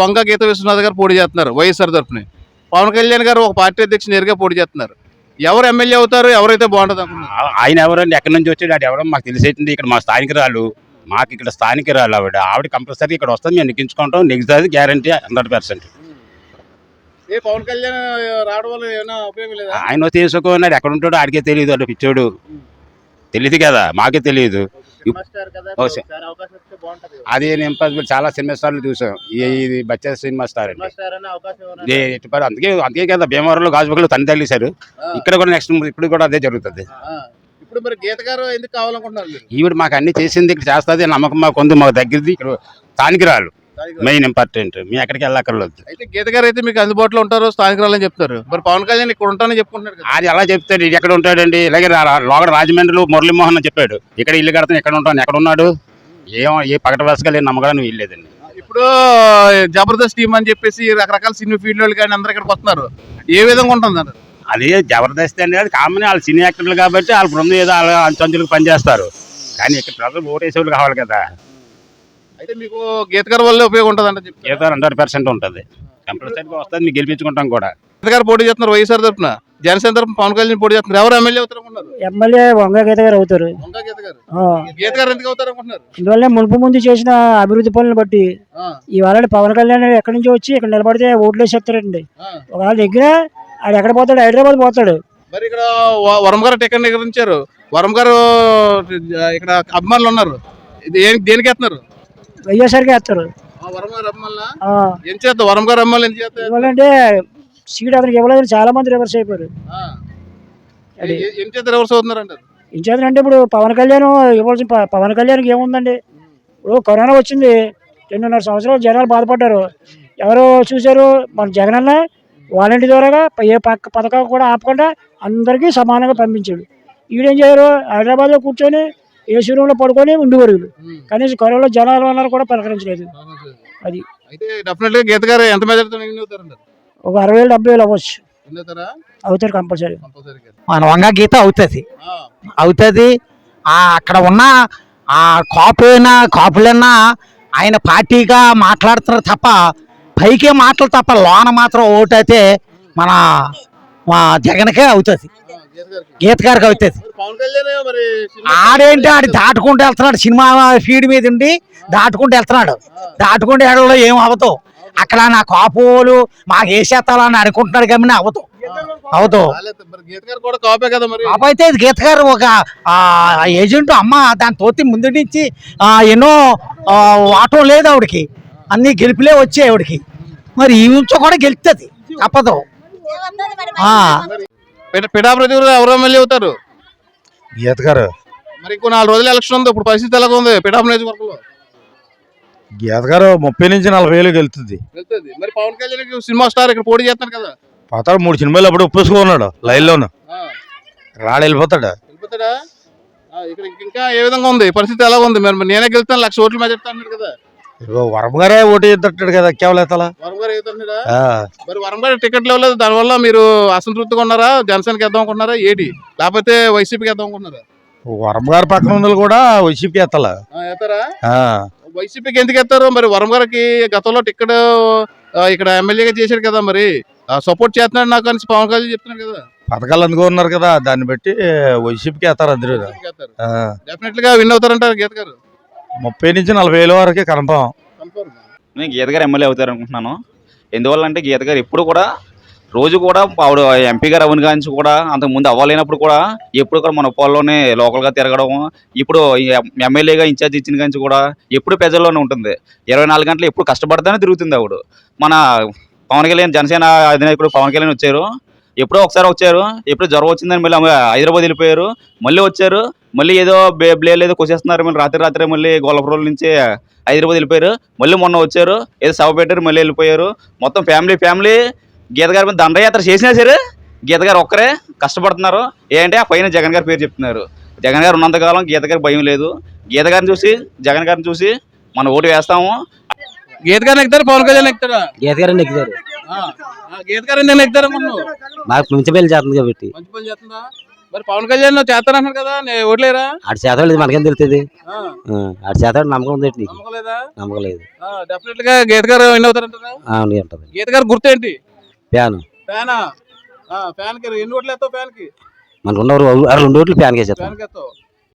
వంగ గీత విశ్వనాథ్ గారు పోటీ చేస్తున్నారు వైఎస్ఆర్ తరఫున. పవన్ కళ్యాణ్ గారు ఒక పార్టీ అధ్యక్షుడు నేరుగా పోటీ చేస్తున్నారు. ఎవరు ఎమ్మెల్యే అవుతారు, ఎవరైతే బాగుంటుంది అనుకుంటున్నారు? ఆయన ఎవరండి, ఎక్కడి నుంచి వచ్చాడు, అది ఎవరో మాకు తెలిసేది. ఇక్కడ మా స్థానికురాలు, మాకు ఇక్కడ స్థానికురాలు ఆవిడ కంపల్సరీ ఇక్కడ వస్తుంది, మేము నెగ్గించుకుంటాం, నెగ్గుతుంది గ్యారంటీ 100%. పవన్ కళ్యాణ్ రావడం వల్ల ఏమైనా ఉపయోగం లేదా? ఆయన తీసుకున్నాడు, ఎక్కడ ఉంటాడో ఆడికే తెలియదు, అంటే పిచ్చోడు తెలియదు కదా, మాకే తెలియదు. అది ఇంపాసిబుల్, చాలా సినిమా స్టార్లు చూసాం, ఇది బచ్చా సినిమా స్టార్ అండి. అందుకే కదా భీమవరంలో గాజుబుకలు తన్ని తగిలేశారు, ఇక్కడ కూడా నెక్స్ట్ ఇప్పుడు కూడా అదే జరుగుతుంది. ఇప్పుడు మరి గీత గారు ఎందుకు కావాలనుకుంటున్నారు? ఈవిడ మాకు అన్ని చేసింది, ఇక్కడ చేస్తుంది, నమ్మకం మాకు ఉంది, మాకు దగ్గరది, ఇక్కడ స్థానికురాలు మెయిన్ ఇంపార్టెంట్, మీ ఎక్కడికి వెళ్ళక్కర్లేదు. అయితే గీత గారు అయితే మీకు అందుబాటులో ఉంటారు, స్థానికురాలని చెప్తారు. మరి పవన్ కళ్యాణ్ ఇక్కడ ఉంటానని చెప్పుకుంటున్నారు. అది అలా చెప్తాడు, ఇది ఎక్కడ ఉంటాడండి? ఇలాగే లోగడ రాజమండ్రిలో మురళీమోహన్ అని చెప్పాడు, ఇక్కడ ఇల్లు కడతాను, ఎక్కడ ఉంటాను, ఎక్కడ ఉన్నాడు? ఏ పగట వేసగా లేని నమ్మకాన్ని వీల్లేదండి. ఇప్పుడు జబర్దస్త్ టీమ్ అని చెప్పేసి రకరకాల సినిమా ఫీల్డ్ వాళ్ళు కానీ అందరు ఇక్కడికి వస్తున్నారు, ఏ విధంగా ఉంటుంది అన్నారు? అది జబర్దస్త్ అనేది కామన్, వాళ్ళు సినీ యాక్టర్లు కాబట్టి వాళ్ళ బృందం ఏదో వాళ్ళ అంచులకు పనిచేస్తారు, కానీ ఇక్కడ ప్రజలు ఓటేసేవాళ్ళు కావాలి కదా. అయితే మీకు గీత గారి వల్ల ఉపయోగం ఉంటుంది అంటే? గీత 100% ఉంటుంది, కంపల్సరీగా వస్తుంది, మీకు గెలిపించుకుంటాం కూడా. గీత గారు పోటీ చేస్తున్నారు వైఎస్ఆర్ తరఫున, జనసేన తరఫున పవన్ కళ్యాణ్ పోటీ చేస్తున్నారు. ఎవరు ఎమ్మెల్యే అవుతారు అనుకుంటున్నారు? ఎమ్మెల్యే వంగ గీత గారు అవుతారు. గీత గారు ఎందుకు అవుతారు అనుకుంటున్నారు? ఇందువల్ల మునుపు ముందు చేసిన అభివృద్ధి పనులను బట్టి ఇవాళ పవన్ కళ్యాణ్ ఎక్కడి నుంచి వచ్చి ఇక్కడ నిలబడితే ఓట్లు వేసేస్తారండి. ఒకవేళ దగ్గర ఆడు ఎక్కడ పోతాడు, హైదరాబాద్ పోతాడు. మరి ఇక్కడ వరం గారు టికెట్ నిర్వహించారు, వరం గారు ఇక్కడ అభిమానులు ఉన్నారు, దేనికి వేస్తున్నారు? వైఎస్ఆర్కి వేస్తారు. ఏం చేస్తారు వరం గారు అమ్మాయిలు? ఏం చేస్తారు ఎందుకంటే సీట్ అతనికి ఇవ్వలేదని చాలా మంది రివర్స్ అయిపోయారు. ఏం చేస్తారు రివర్స్ అవుతున్నారు అంటారు? ఏం చేస్తారంటే ఇప్పుడు పవన్ కళ్యాణ్ ఇవ్వాల్సిన పవన్ కళ్యాణ్కి ఏముందండి? ఇప్పుడు కరోనా వచ్చింది, 2.5 సంవత్సరాలు జనాలు బాధపడ్డారు. ఎవరు చూశారు? మన జగన్ అన్న వాలంటీర్ ద్వారాగా ఏ పథకం కూడా ఆపకుండా అందరికీ సమానంగా పంపించాడు. ఈడేం చేయరు, హైదరాబాద్లో కూర్చొని ఏసీ రూమ్లో పడుకొని ఉండేవారు. కనీసం కరోనా జనాలు అన్నారు కూడా పలకరించలేదు. అది అయితే డెఫినెట్గా గీత గారు ఎంత మెజారిటీతో అవుతారంటారు? ఒక 60,000-70,000 అవ్వచ్చు, అవుతారు కంపల్సరీ. మన వంగ గీత అవుతుంది. అక్కడ ఉన్న ఆ కాపులన్నా ఆయన పార్టీగా మాట్లాడుతున్నారు తప్ప, పైకే మాటలు తప్ప, లోన మాత్రం ఓటు అయితే మన జగన్కే అవుతుంది, గీత గారికి అవుతుంది. ఆడేంటి, ఆడి దాటుకుంటూ వెళ్తున్నాడు, సినిమా ఫీడ్ మీద ఉండి దాటుకుంటూ వెళ్తున్నాడు, దాటుకుంటూ వెళ్ళడంలో ఏం అవ్వదు. అక్కడ నా కాపులు మాకు వేసేస్తాలని అనుకుంటున్నాడు కానీ అవ్వదు. కాపు అయితే గీత గారు ఒక ఏజెంట్ అమ్మ, దాని తోటి ముందు నుంచి ఎన్నో వాటం లేదు ఆవిడకి, అన్ని గెలుపులే వచ్చాయి ఆవిడకి. మరి ఈ నుంచి కూడా గెలుస్తుంది, తప్పదు. పిఠాపురం ఎవరు ఎమ్మెల్యే అవుతారు? గీత గారు. మరి ఇంకో 4 రోజులు ఎలక్షన్ ఉంది, ఇప్పుడు పరిస్థితి ఎలాగ ఉంది పిఠాపురం నియోజకవర్గంలో? గీత గారు 30 నుంచి 40,000 వెళ్తుంది. మరి పవన్ కళ్యాణ్ సినిమా స్టార్ ఇక్కడ పోటీ చేస్తారు కదా, పోతాడు. 3 సినిమాలు అప్పుడు ఒప్పేసుకున్నాడు, లైన్లోను వెళ్ళిపోతాడా? ఇక్కడ ఇంకా ఏ విధంగా ఉంది పరిస్థితి, ఎలా ఉంది? మరి నేనే గెలుస్తాను, 1,00,000 ఓట్లు మెజారిటీ అన్నాడు కదా. వరం గారే ఓటు ఎత్తాడు కదా, కేవలం వరం గారు అవుతున్నాడా? మరి వరం గారు టికెట్లు ఇవ్వలేదు, దానివల్ల మీరు అసంతృప్తిగా ఉన్నారా? జనసేనకి వేద్దాం అనుకుంటున్నారా ఏటి, లేకపోతే వైసీపీకి వేద్దాం అనుకుంటున్నారా? వరం గారి పక్కన ఉన్న కూడా వైసీపీ ఎత్తాలా? వైసీపీకి ఎందుకు ఎత్తారు? మరి వరం గారికి గతంలో టికెట్ ఇక్కడ ఎమ్మెల్యేగా చేశాడు కదా, మరి సపోర్ట్ చేస్తున్నాడు నాకు అని పవన్ కళ్యాణ్ చెప్తున్నాడు కదా. పథకాలు అందుకున్నారు కదా, దాన్ని బట్టి వైసీపీకి ఎత్తారు అందరూ. డెఫినెట్ గా విన్ అవుతారంటారు గీత గారు. 30 నుంచి 40,000 వరకు కన్ఫర్మ్. నేను గీత గారు ఎమ్మెల్యే అవుతారు అనుకుంటున్నాను. ఎందువల్ల అంటే గీత గారు ఎప్పుడు కూడా రోజు కూడా ఆవిడ ఎంపీ గారు అవ్వని కానీ కూడా, అంతకు ముందు అవ్వలేనప్పుడు కూడా ఎప్పుడు కూడా మన పొలంలోనే లోకల్గా తిరగడం, ఇప్పుడు ఎమ్మెల్యేగా ఇన్ఛార్జ్ ఇచ్చిన కానీ కూడా ఎప్పుడు ప్రజల్లోనే ఉంటుంది. 24 గంటలు ఎప్పుడు కష్టపడతానే తిరుగుతుంది ఆవిడ. మన పవన్ కళ్యాణ్ జనసేన అధినాయకుడు పవన్ కళ్యాణ్ వచ్చారు, ఎప్పుడో ఒకసారి వచ్చారు, ఎప్పుడు జ్వరం వచ్చిందని మళ్ళీ హైదరాబాద్ వెళ్ళిపోయారు, మళ్ళీ వచ్చారు, మళ్ళీ ఏదో బ్లేలు ఏదో కొసేస్తున్నారు, మళ్ళీ రాత్రి మళ్ళీ గోలపురం నుంచి హైదరాబాద్ వెళ్ళిపోయారు, మళ్ళీ మొన్న వచ్చారు, ఏదో సభ పెట్టారు, మళ్ళీ వెళ్ళిపోయారు. మొత్తం ఫ్యామిలీ గీత గారి మీద దండయాత్ర చేసినా సరే గీత గారు ఒక్కరే కష్టపడుతున్నారు. ఏంటంటే ఆ పైన జగన్ గారి పేరు చెప్తున్నారు. జగన్ గారు ఉన్నంతకాలం గీత గారికి భయం లేదు. గీత గారిని చూసి, జగన్ గారిని చూసి మనం ఓటు వేస్తాము. గీత గారిని ఎక్కుతారు, పవన్ కళ్యాణ్ ఎక్కుతారా? గీత గారిని ఎక్కుతారు. గీత గారు ఎందుకు ఎక్కుతారు? మాకు మంచి పని చేస్తుంది కాబట్టి. మంచి పని చేస్తుందా? మరి పవన్ కళ్యాణ్ చేస్తానంటున్నారు కదా ఓట్లేరా? ఆడి చేత లేదు మనకేం తెలుస్తుంది. ఆడి చేత నమ్మకం ఉంది నీకు? నమ్మకలేదా? నమ్మకలేదు. డెఫినెట్ గా గీత గారు విన్ అవుతారంటారా? ఉంటుంది. గీత గారు గుర్తేంటి? ఫ్యాన్. ఫ్యానా? ఫ్యాన్ కి ఎన్ని ఓట్లు వేస్తావు? ఫ్యాన్ కి మనకు ఉన్న 2 ఓట్లు ఫ్యాన్ వేసేస్తాం. ఫ్యాన్ కి వేస్తావు.